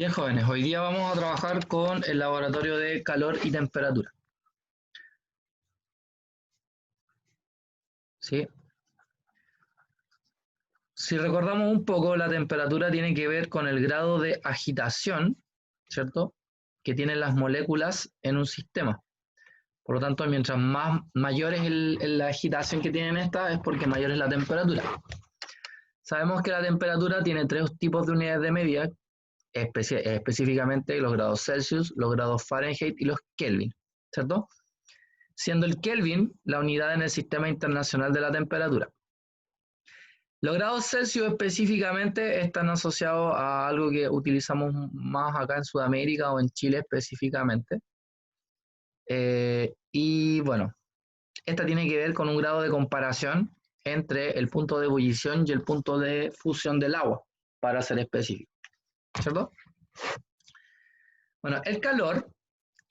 Bien, jóvenes, hoy día vamos a trabajar con el laboratorio de calor y temperatura. ¿Sí? Si recordamos un poco, la temperatura tiene que ver con el grado de agitación, ¿cierto?, que tienen las moléculas en un sistema. Por lo tanto, mientras más mayor es la agitación que tienen estas, es porque mayor es la temperatura. Sabemos que la temperatura tiene tres tipos de unidades de medida, específicamente los grados Celsius, los grados Fahrenheit y los Kelvin, ¿cierto? Siendo el Kelvin la unidad en el Sistema Internacional de la Temperatura. Los grados Celsius específicamente están asociados a algo que utilizamos más acá en Sudamérica o en Chile específicamente. Y bueno, esta tiene que ver con un grado de comparación entre el punto de ebullición y el punto de fusión del agua, para ser específico, ¿cierto? Bueno, el calor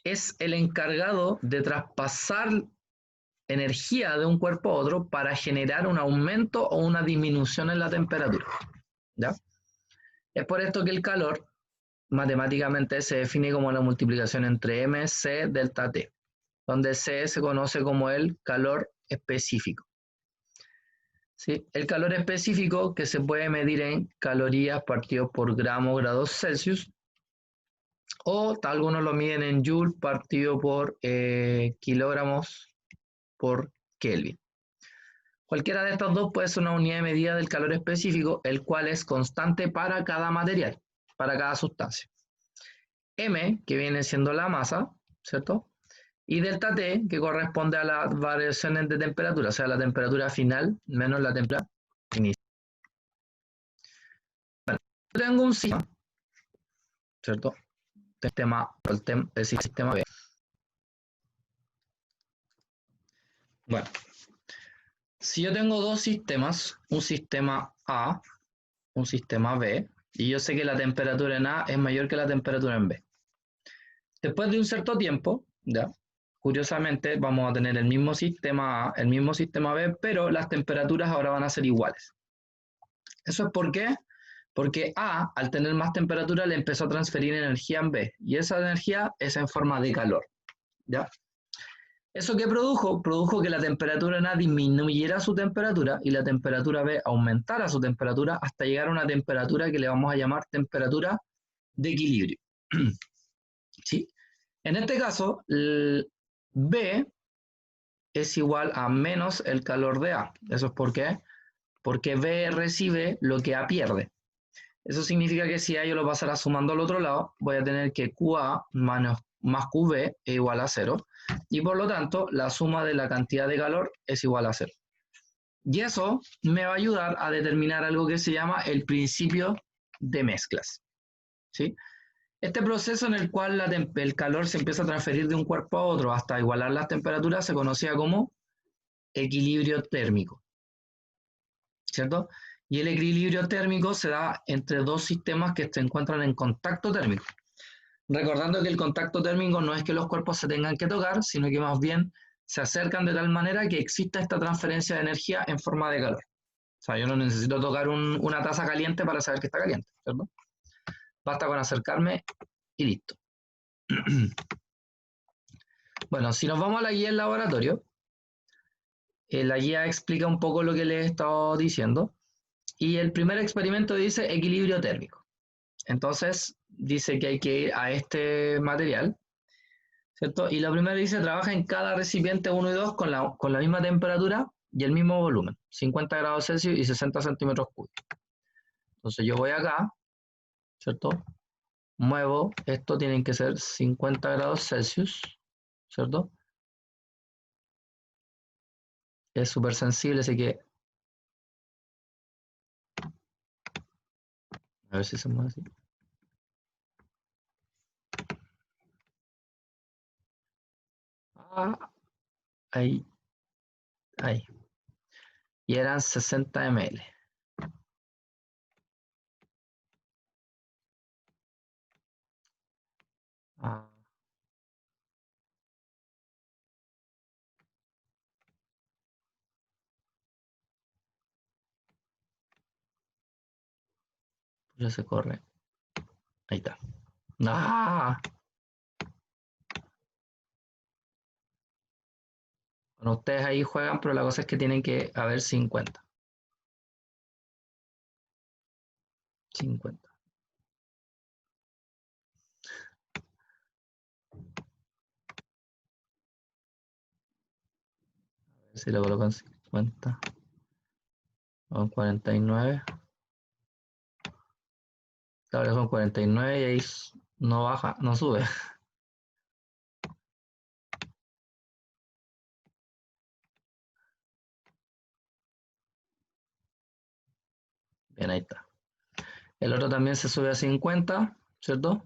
es el encargado de traspasar energía de un cuerpo a otro para generar un aumento o una disminución en la temperatura, ¿ya? Es por esto que el calor matemáticamente se define como la multiplicación entre mc delta T, donde C se conoce como el calor específico. ¿Sí? El calor específico que se puede medir en calorías partido por gramos grados Celsius, o algunos lo miden en joule partido por kilogramos por Kelvin. Cualquiera de estas dos puede ser una unidad de medida del calor específico, el cual es constante para cada material, para cada sustancia. M, que viene siendo la masa, ¿cierto? Y delta T, que corresponde a las variaciones de temperatura, o sea, la temperatura final menos la temperatura inicial. Bueno, yo tengo un sistema, ¿cierto? El sistema B. Bueno, si yo tengo dos sistemas, un sistema A, un sistema B, y yo sé que la temperatura en A es mayor que la temperatura en B. Después de un cierto tiempo, ¿ya?, curiosamente vamos a tener el mismo sistema A, el mismo sistema B, pero las temperaturas ahora van a ser iguales. ¿Eso es por qué? Porque A, al tener más temperatura, le empezó a transferir energía en B, y esa energía es en forma de calor, ¿ya? ¿Eso qué produjo? Produjo que la temperatura en A disminuyera su temperatura y la temperatura B aumentara su temperatura hasta llegar a una temperatura que le vamos a llamar temperatura de equilibrio. ¿Sí? En este caso, B es igual a menos el calor de A. ¿Eso es por qué? Porque B recibe lo que A pierde. Eso significa que si A yo lo pasara sumando al otro lado, voy a tener que QA más QB es igual a 0. Y por lo tanto, la suma de la cantidad de calor es igual a 0. Y eso me va a ayudar a determinar algo que se llama el principio de mezclas, ¿sí? Este proceso en el cual el calor se empieza a transferir de un cuerpo a otro hasta igualar las temperaturas se conocía como equilibrio térmico, ¿cierto? Y el equilibrio térmico se da entre dos sistemas que se encuentran en contacto térmico. Recordando que el contacto térmico no es que los cuerpos se tengan que tocar, sino que más bien se acercan de tal manera que exista esta transferencia de energía en forma de calor. O sea, yo no necesito tocar una taza caliente para saber que está caliente, ¿cierto? Basta con acercarme y listo. Bueno, si nos vamos a la guía del laboratorio, la guía explica un poco lo que les he estado diciendo. Y el primer experimento dice equilibrio térmico. Entonces, dice que hay que ir a este material, ¿cierto? Y lo primero dice, trabaja en cada recipiente 1 y 2 con la misma temperatura y el mismo volumen, 50 grados Celsius y 60 centímetros cúbicos. Entonces yo voy acá, ¿cierto? Muevo, esto tienen que ser 50 grados Celsius, ¿cierto? Es súper sensible, así que... A ver si se mueve así. Ah, ahí, ahí. Y eran 60 ml. Ah. Ya se corre. Ahí está. ¡Ah! Bueno, ustedes ahí juegan, pero la cosa es que tienen que haber 50. 50. A ver si lo coloco en 50. O en 49. Claro, son 49 y ahí no baja, no sube. Bien, ahí está. El otro también se sube a 50, ¿cierto?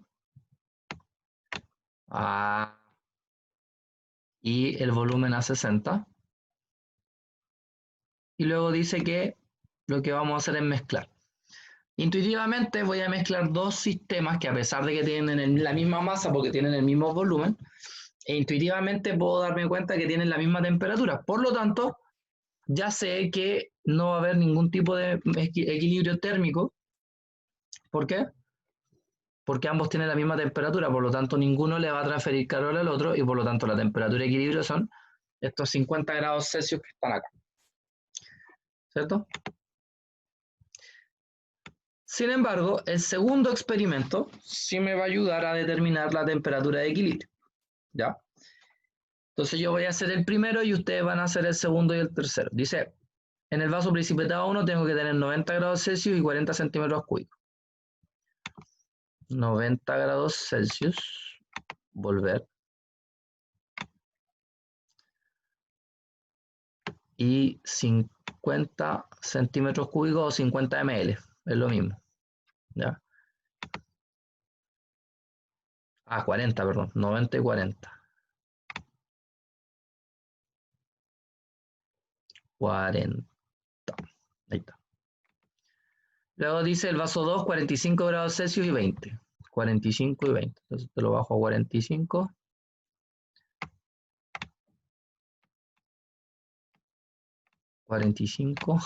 Ah, y el volumen a 60. Y luego dice que lo que vamos a hacer es mezclar. Intuitivamente voy a mezclar dos sistemas que a pesar de que tienen la misma masa porque tienen el mismo volumen, e intuitivamente puedo darme cuenta que tienen la misma temperatura. Por lo tanto, ya sé que no va a haber ningún tipo de equilibrio térmico. ¿Por qué? Porque ambos tienen la misma temperatura, por lo tanto ninguno le va a transferir calor al otro y por lo tanto la temperatura y equilibrio son estos 50 grados Celsius que están acá, ¿cierto? Sin embargo, el segundo experimento sí me va a ayudar a determinar la temperatura de equilibrio, ¿ya? Entonces yo voy a hacer el primero y ustedes van a hacer el segundo y el tercero. Dice, en el vaso precipitado 1 tengo que tener 90 grados Celsius y 40 centímetros cúbicos. 90 grados Celsius, volver. Y 50 centímetros cúbicos o 50 ml, es lo mismo, ¿ya? 40, perdón, 90 y 40. 40, ahí está. Luego dice el vaso 2, 45 grados Celsius y 20. 45 y 20. Entonces te lo bajo a 45. 45.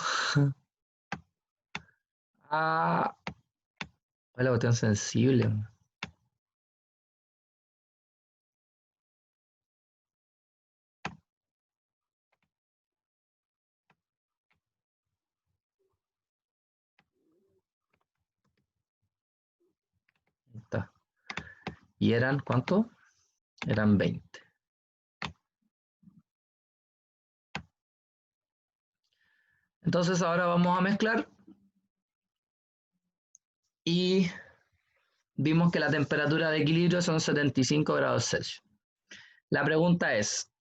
Ah, es la cuestión sensible. Ahí está. ¿Y eran cuánto? Eran 20. Entonces ahora vamos a mezclar y vimos que la temperatura de equilibrio son 75 grados Celsius. La pregunta es,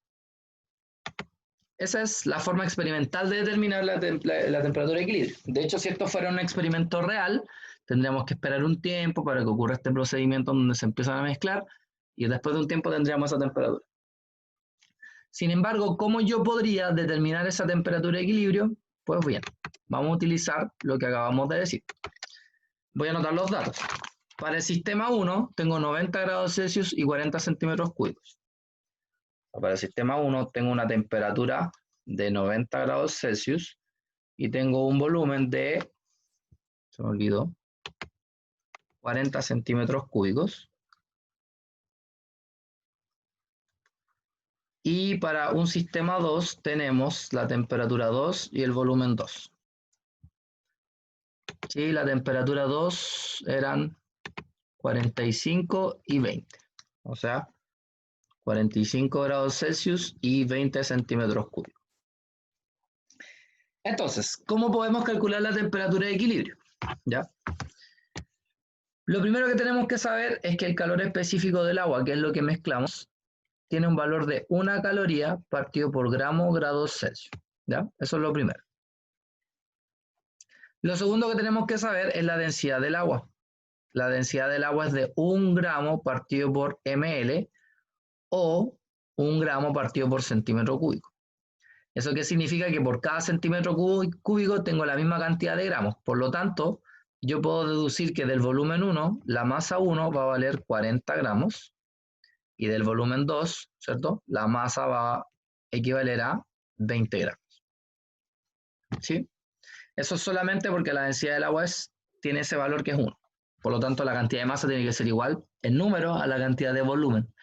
esa es la forma experimental de determinar la temperatura de equilibrio. De hecho, si esto fuera un experimento real, tendríamos que esperar un tiempo para que ocurra este procedimiento donde se empiezan a mezclar y después de un tiempo tendríamos esa temperatura. Sin embargo, ¿cómo yo podría determinar esa temperatura de equilibrio? Pues bien, vamos a utilizar lo que acabamos de decir. Voy a anotar los datos. Para el sistema 1 tengo 90 grados Celsius y 40 centímetros cúbicos. Para el sistema 1 tengo una temperatura de 90 grados Celsius y tengo un volumen de, se me olvidó, 40 centímetros cúbicos. Y para un sistema 2 tenemos la temperatura 2 y el volumen 2. Sí, la temperatura 2 eran 45 y 20. O sea, 45 grados Celsius y 20 centímetros cúbicos. Entonces, ¿cómo podemos calcular la temperatura de equilibrio? ¿Ya? Lo primero que tenemos que saber es que el calor específico del agua, que es lo que mezclamos, tiene un valor de 1 caloría partido por gramo grados Celsius. ¿Ya? Eso es lo primero. Lo segundo que tenemos que saber es la densidad del agua. La densidad del agua es de 1 gramo partido por ml o 1 gramo partido por centímetro cúbico. ¿Eso qué significa? Que por cada centímetro cúbico tengo la misma cantidad de gramos. Por lo tanto, yo puedo deducir que del volumen 1, la masa 1 va a valer 40 gramos y del volumen 2, ¿cierto? La masa va a equivaler a 20 gramos. ¿Sí? Eso es solamente porque la densidad del agua tiene ese valor que es 1. Por lo tanto, la cantidad de masa tiene que ser igual en número a la cantidad de volumen.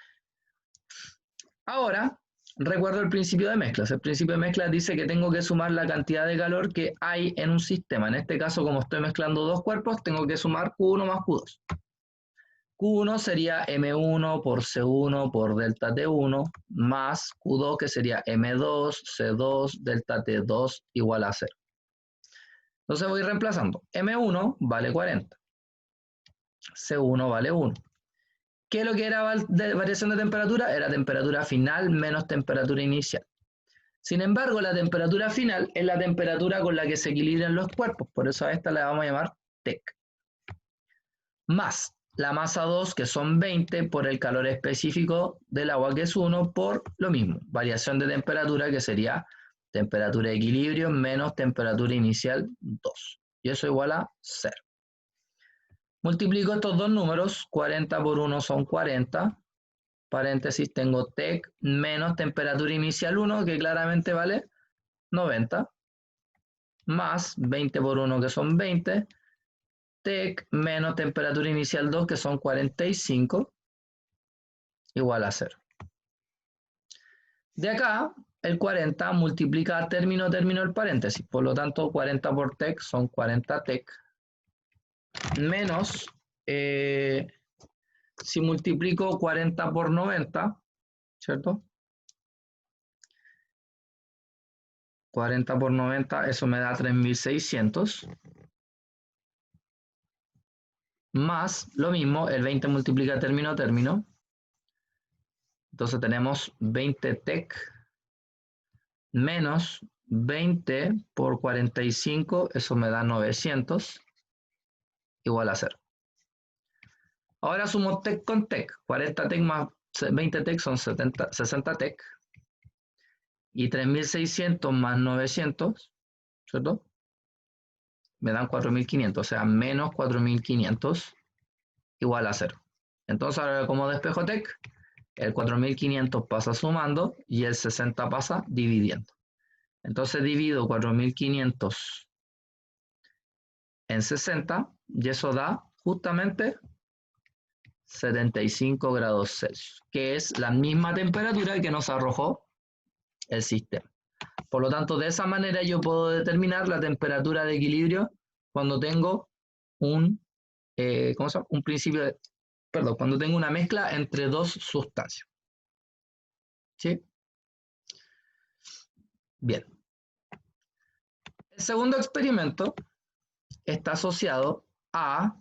Ahora, recuerdo el principio de mezclas. El principio de mezclas dice que tengo que sumar la cantidad de calor que hay en un sistema. En este caso, como estoy mezclando dos cuerpos, tengo que sumar Q1 más Q2. Q1 sería M1 por C1 por delta T1 más Q2, que sería M2, C2, delta T2 igual a 0. Entonces voy reemplazando. M1 vale 40. C1 vale 1. ¿Qué es lo que era variación de temperatura? Era temperatura final menos temperatura inicial. Sin embargo, la temperatura final es la temperatura con la que se equilibran los cuerpos. Por eso a esta la vamos a llamar TEC. Más la masa 2, que son 20, por el calor específico del agua, que es 1, por lo mismo. Variación de temperatura, que sería temperatura de equilibrio menos temperatura inicial 2. Y eso igual a 0. Multiplico estos dos números, 40 por 1 son 40, paréntesis tengo TEC menos temperatura inicial 1, que claramente vale 90, más 20 por 1, que son 20, TEC menos temperatura inicial 2, que son 45, igual a 0. De acá, el 40 multiplica término a término el paréntesis, por lo tanto 40 por TEC son 40 TEC, menos, si multiplico 40 por 90, ¿cierto? 40 por 90, eso me da 3600. Más, lo mismo, el 20 multiplica término a término. Entonces tenemos 20 TEC menos 20 por 45, eso me da 900, igual a 0. Ahora sumo TEC con TEC. 40 TEC más 20 TEC son 60 TEC. Y 3600 más 900, ¿cierto? Me dan 4500, o sea, menos 4500 igual a 0. Entonces ahora como despejo TEC, el 4500 pasa sumando y el 60 pasa dividiendo. Entonces divido 4500 en 60 y eso da justamente 75 grados Celsius, que es la misma temperatura que nos arrojó el sistema. Por lo tanto, de esa manera yo puedo determinar la temperatura de equilibrio cuando tengo un principio de, perdón, cuando tengo una mezcla entre dos sustancias. ¿Sí? Bien. El segundo experimento está asociado a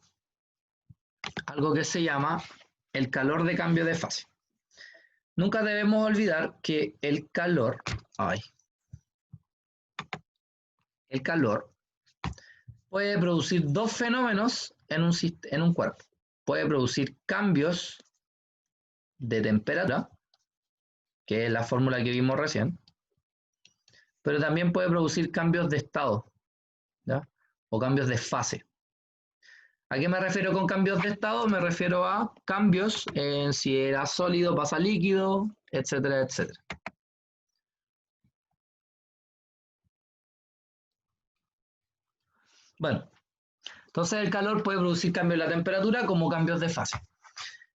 algo que se llama el calor de cambio de fase. Nunca debemos olvidar que el calor puede producir dos fenómenos en un cuerpo. Puede producir cambios de temperatura, que es la fórmula que vimos recién, pero también puede producir cambios de estado, ¿ya? O cambios de fase. ¿A qué me refiero con cambios de estado? Me refiero a cambios en si era sólido pasa a líquido, etcétera, etcétera. Bueno, entonces el calor puede producir cambios en la temperatura como cambios de fase.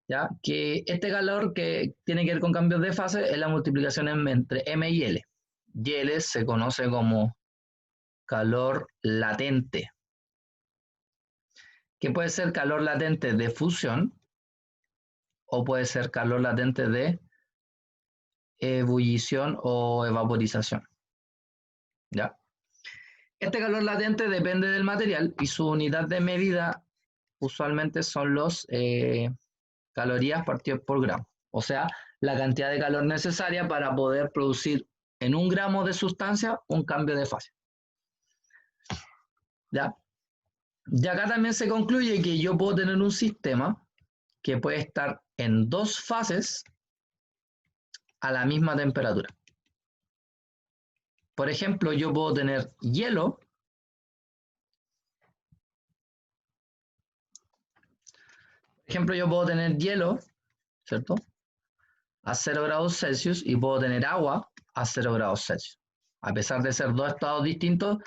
¿Ya? Que este calor que tiene que ver con cambios de fase es la multiplicación entre M y L. Y L se conoce como calor latente, que puede ser calor latente de fusión o puede ser calor latente de ebullición o evaporización. ¿Ya? Este calor latente depende del material y su unidad de medida usualmente son los calorías partidos por gramo. O sea, la cantidad de calor necesaria para poder producir en 1 gramo de sustancia un cambio de fase. ¿Ya? Y acá también se concluye que yo puedo tener un sistema que puede estar en dos fases a la misma temperatura. Por ejemplo, yo puedo tener hielo ¿cierto? A 0 grados Celsius y puedo tener agua a 0 grados Celsius. A pesar de ser dos estados distintos,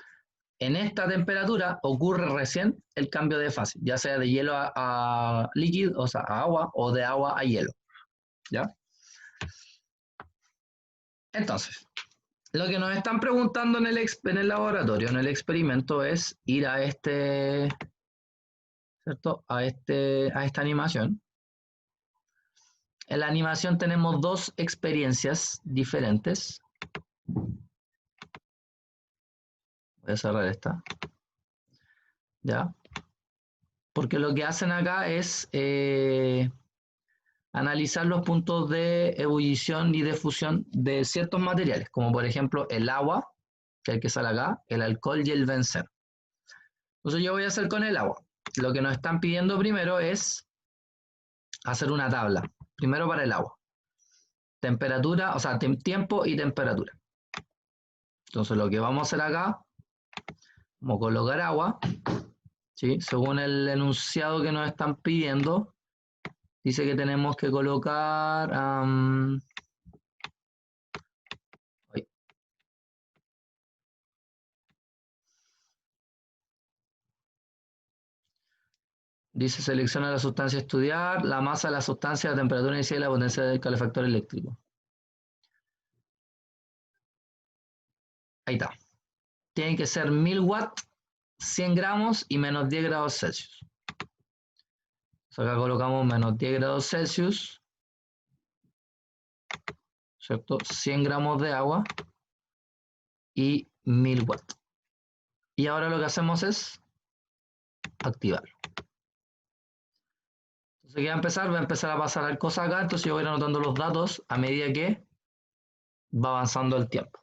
en esta temperatura ocurre recién el cambio de fase, ya sea de hielo a líquido, o sea, a agua, o de agua a hielo. ¿Ya? Entonces, lo que nos están preguntando en el laboratorio, en el experimento, es ir a ¿cierto? A esta animación. En la animación tenemos dos experiencias diferentes. Voy a cerrar esta. ¿Ya? Porque lo que hacen acá es analizar los puntos de ebullición y de fusión de ciertos materiales, como por ejemplo el agua, que es el que sale acá, el alcohol y el benceno. Entonces yo voy a hacer con el agua. Lo que nos están pidiendo primero es hacer una tabla. Primero para el agua. Temperatura, o sea, tiempo y temperatura. Entonces lo que vamos a hacer acá, vamos a colocar agua, ¿sí? Según el enunciado que nos están pidiendo, dice que tenemos que colocar... dice, selecciona la sustancia a estudiar, la masa de la sustancia, la temperatura inicial y la potencia del calefactor eléctrico. Ahí está. Tienen que ser 1000 watts, 100 gramos y menos 10 grados Celsius. Entonces acá colocamos menos 10 grados Celsius, ¿cierto? 100 gramos de agua y 1000 watts. Y ahora lo que hacemos es activarlo. Entonces, ¿qué va a empezar a pasar cosas acá, entonces yo voy a ir anotando los datos a medida que va avanzando el tiempo.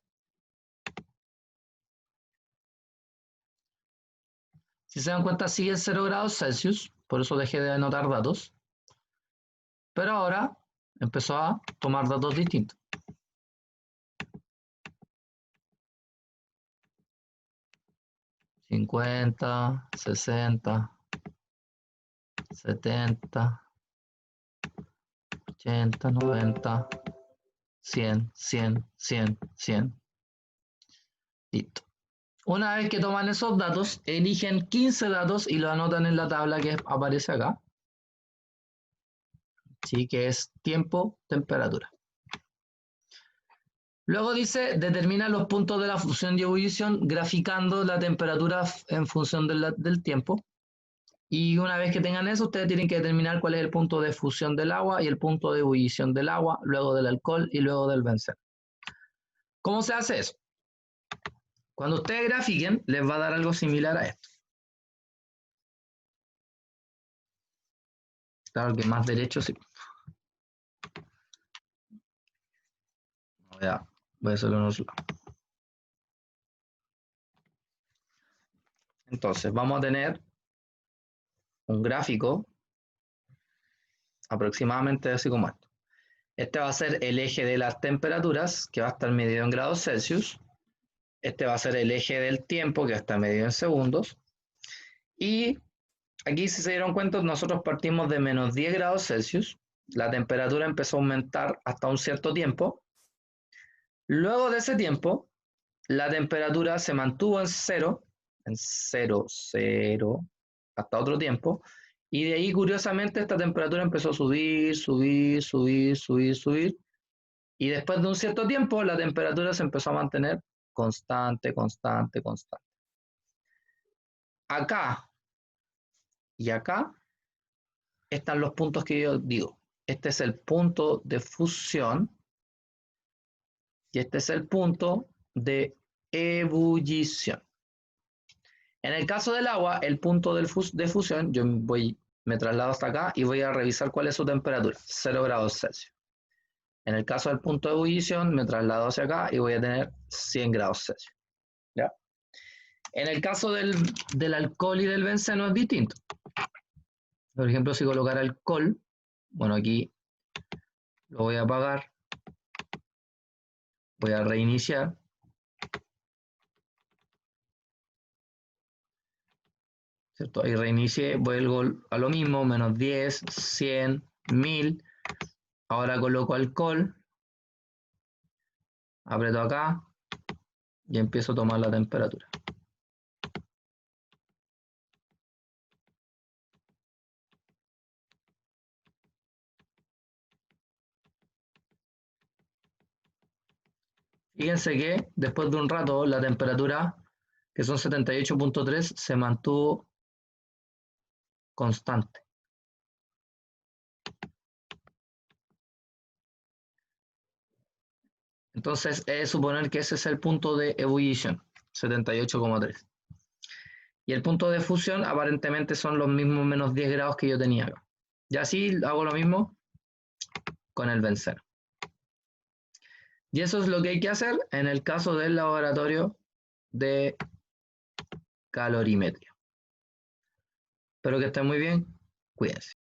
Si se dan cuenta, sigue 0 grados Celsius, por eso dejé de anotar datos. Pero ahora empezó a tomar datos distintos. $50, $60, $70, $80, $90, $100, $100, $100, $100. Listo. Una vez que toman esos datos, eligen 15 datos y los anotan en la tabla que aparece acá. Sí, que es tiempo, temperatura. Luego dice, determina los puntos de la fusión y ebullición graficando la temperatura en función del tiempo. Y una vez que tengan eso, ustedes tienen que determinar cuál es el punto de fusión del agua y el punto de ebullición del agua, luego del alcohol y luego del benceno. ¿Cómo se hace eso? Cuando ustedes grafiquen, les va a dar algo similar a esto. Claro que más derecho sí. Voy a hacerlo en otro lado. Entonces, vamos a tener un gráfico aproximadamente así como esto. Este va a ser el eje de las temperaturas, que va a estar medido en grados Celsius. Este va a ser el eje del tiempo, que va a estar medido en segundos. Y aquí, si se dieron cuenta, nosotros partimos de menos 10 grados Celsius. La temperatura empezó a aumentar hasta un cierto tiempo. Luego de ese tiempo, la temperatura se mantuvo en 0, 0, hasta otro tiempo. Y de ahí, curiosamente, esta temperatura empezó a subir, subir, subir, subir, subir. Y después de un cierto tiempo, la temperatura se empezó a mantener constante, constante, constante. Acá y acá están los puntos que yo digo. Este es el punto de fusión y este es el punto de ebullición. En el caso del agua, el punto de fusión, me traslado hasta acá y voy a revisar cuál es su temperatura, 0 grados Celsius. En el caso del punto de ebullición, me traslado hacia acá y voy a tener 100 grados Celsius. ¿Ya? En el caso del alcohol y del benceno es distinto. Por ejemplo, si colocara alcohol, bueno, aquí lo voy a apagar, voy a reiniciar. ¿Cierto? Ahí reinicié, vuelvo a lo mismo, menos 10, 100, 1000. Ahora coloco alcohol, aprieto acá y empiezo a tomar la temperatura. Fíjense que después de un rato la temperatura, que son 78.3, se mantuvo constante. Entonces, es suponer que ese es el punto de ebullición, 78,3. Y el punto de fusión aparentemente son los mismos menos 10 grados que yo tenía acá. Y así hago lo mismo con el benceno. Y eso es lo que hay que hacer en el caso del laboratorio de calorimetría. Espero que estén muy bien. Cuídense.